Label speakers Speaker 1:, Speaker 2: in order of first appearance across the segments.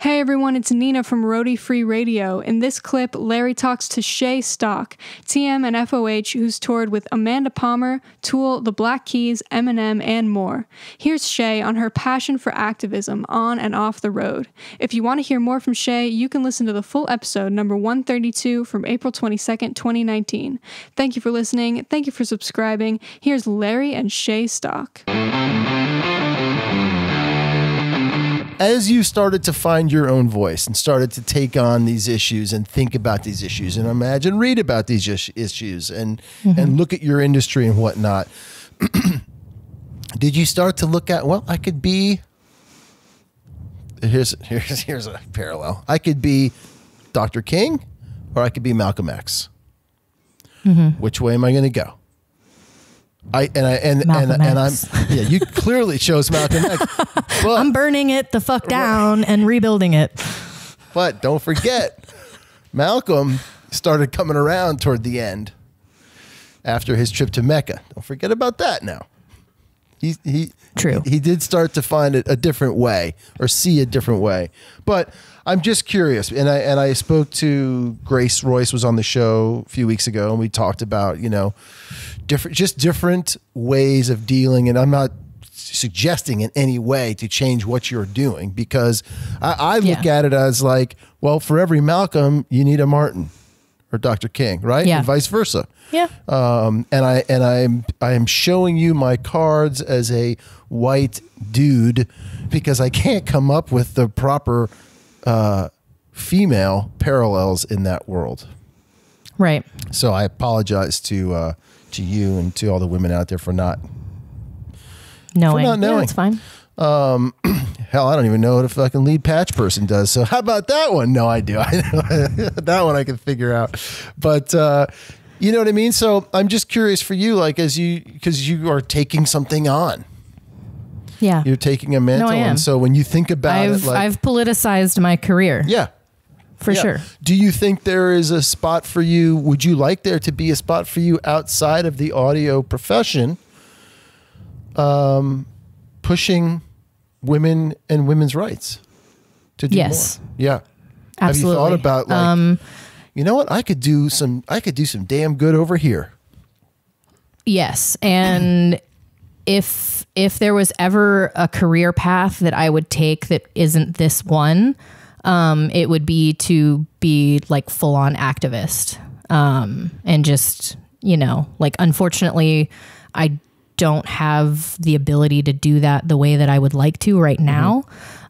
Speaker 1: Hey everyone, it's Nina from ROADIE Free Radio. In this clip, Larry talks to Chez Stock, TM and FOH, who's toured with Amanda Palmer, Tool, The Black Keys, Eminem, and more. Here's Chez on her passion for activism on and off the road. If you want to hear more from Chez, you can listen to the full episode, number 132, from April 22nd, 2019. Thank you for listening. Thank you for subscribing. Here's Larry and Chez Stock.
Speaker 2: As you started to find your own voice and started to take on these issues and think about these issues and read about these issues and look at your industry and whatnot, did you start to look at, well, I could be, here's a parallel. I could be Dr. King or I could be Malcolm X. Which way am I going to go? You clearly chose Malcolm X. But,
Speaker 3: I'm burning it the fuck down and rebuilding it.
Speaker 2: But don't forget, Malcolm started coming around toward the end after his trip to Mecca. Don't forget about that now. True. He did start to find a different way or see a different way. But I'm just curious, and I spoke to Grace Royce, was on the show a few weeks ago, and we talked about, different ways of dealing. And I'm not suggesting in any way to change what you're doing, because I look at it as like, well, for every Malcolm, you need a Martin or Dr. King, right?
Speaker 3: Yeah.
Speaker 2: And vice versa.
Speaker 3: Yeah.
Speaker 2: I am showing you my cards as a white dude because I can't come up with the proper female parallels in that world.
Speaker 3: Right.
Speaker 2: So I apologize to you and to all the women out there for not knowing.
Speaker 3: Yeah, it's fine.
Speaker 2: Hell, I don't even know what a fucking lead patch person does. So how about that one? No, I do. That one I can figure out. But you know what I mean? So I'm just curious for you, like, because you are taking something on.
Speaker 3: Yeah.
Speaker 2: You're taking a mantle. And so when you think about it, like,
Speaker 3: I've politicized my career.
Speaker 2: Yeah.
Speaker 3: For sure.
Speaker 2: Do you think there is a spot for you? Would you like there to be a spot for you outside of the audio profession, pushing women and women's rights to do more? Yeah.
Speaker 3: Absolutely.
Speaker 2: Have you thought about, like, you know what? I could do some damn good over here.
Speaker 3: Yes. And if there was ever a career path that I would take that isn't this one, it would be to be like full on activist. And just, like, unfortunately, I don't have the ability to do that the way that I would like to right now.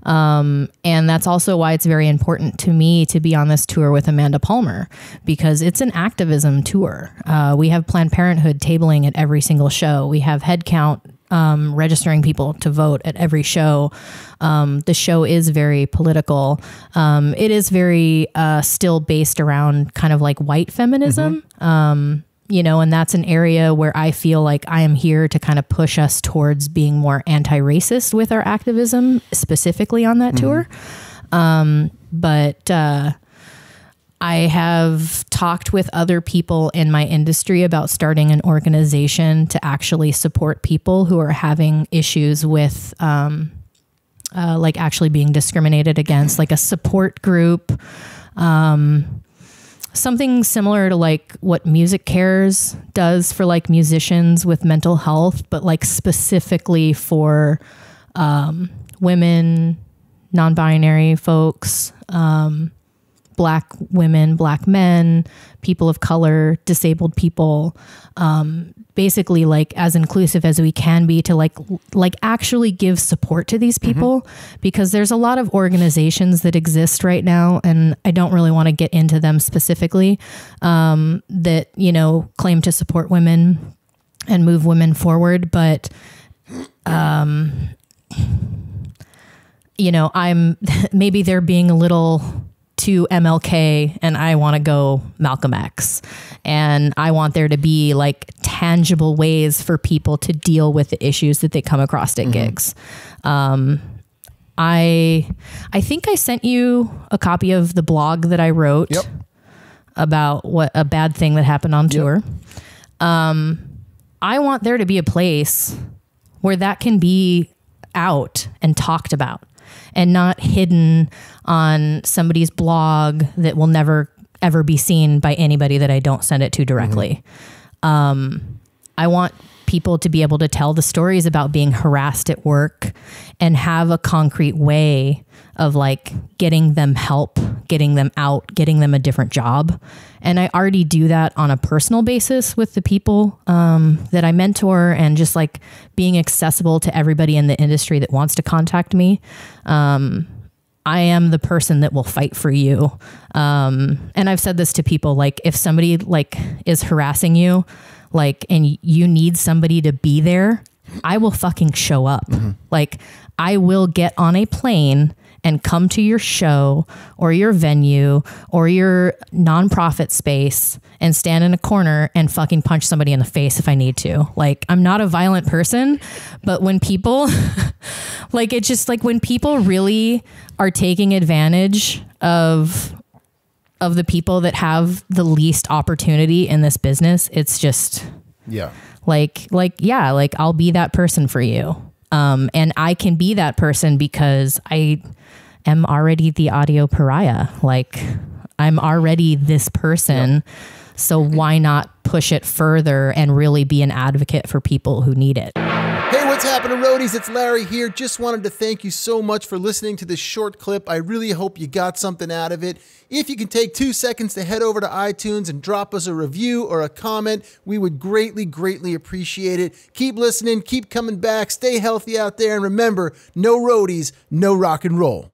Speaker 3: And that's also why it's very important to me to be on this tour with Amanda Palmer, because it's an activism tour. We have Planned Parenthood tabling at every single show. We have headcount registering people to vote at every show. The show is very political. It is very still based around kind of like white feminism. And that's an area where I feel like I am here to kind of push us towards being more anti-racist with our activism, specifically on that tour. But I have talked with other people in my industry about starting an organization to actually support people who are having issues with like actually being discriminated against, like a support group. Something similar to like what Music Cares does for like musicians with mental health, but like specifically for women, non-binary folks, Black women, Black men, people of color, disabled people, basically like as inclusive as we can be to like actually give support to these people, because there's a lot of organizations that exist right now, and I don't really want to get into them specifically, that, claim to support women and move women forward. But, maybe they're being a little too MLK and I want to go Malcolm X, and I want there to be like tangible ways for people to deal with the issues that they come across at gigs. I think I sent you a copy of the blog that I wrote about what a bad thing that happened on tour. I want there to be a place where that can be out and talked about. and not hidden on somebody's blog that will never ever be seen by anybody that I don't send it to directly. I want people to be able to tell the stories about being harassed at work and have a concrete way of like getting them help, getting them out, getting them a different job. And I already do that on a personal basis with the people that I mentor, and just like being accessible to everybody in the industry that wants to contact me. I am the person that will fight for you. And I've said this to people, like if somebody like is harassing you, like, and you need somebody to be there, I will fucking show up. Like I will get on a plane and come to your show or your venue or your nonprofit space and stand in a corner and fucking punch somebody in the face if I need to. Like, I'm not a violent person, but when people like, it's just like when people really are taking advantage of the people that have the least opportunity in this business, it's just like I'll be that person for you. And I can be that person because I am already the audio pariah. Like I'm already this person. So why not push it further and really be an advocate for people who need it?
Speaker 2: Hey, what's happening, roadies? It's Larry here. Just wanted to thank you so much for listening to this short clip. I really hope you got something out of it. If you can take 2 seconds to head over to iTunes and drop us a review or a comment, we would greatly, greatly appreciate it. Keep listening, keep coming back, stay healthy out there, and remember, no roadies, no rock and roll.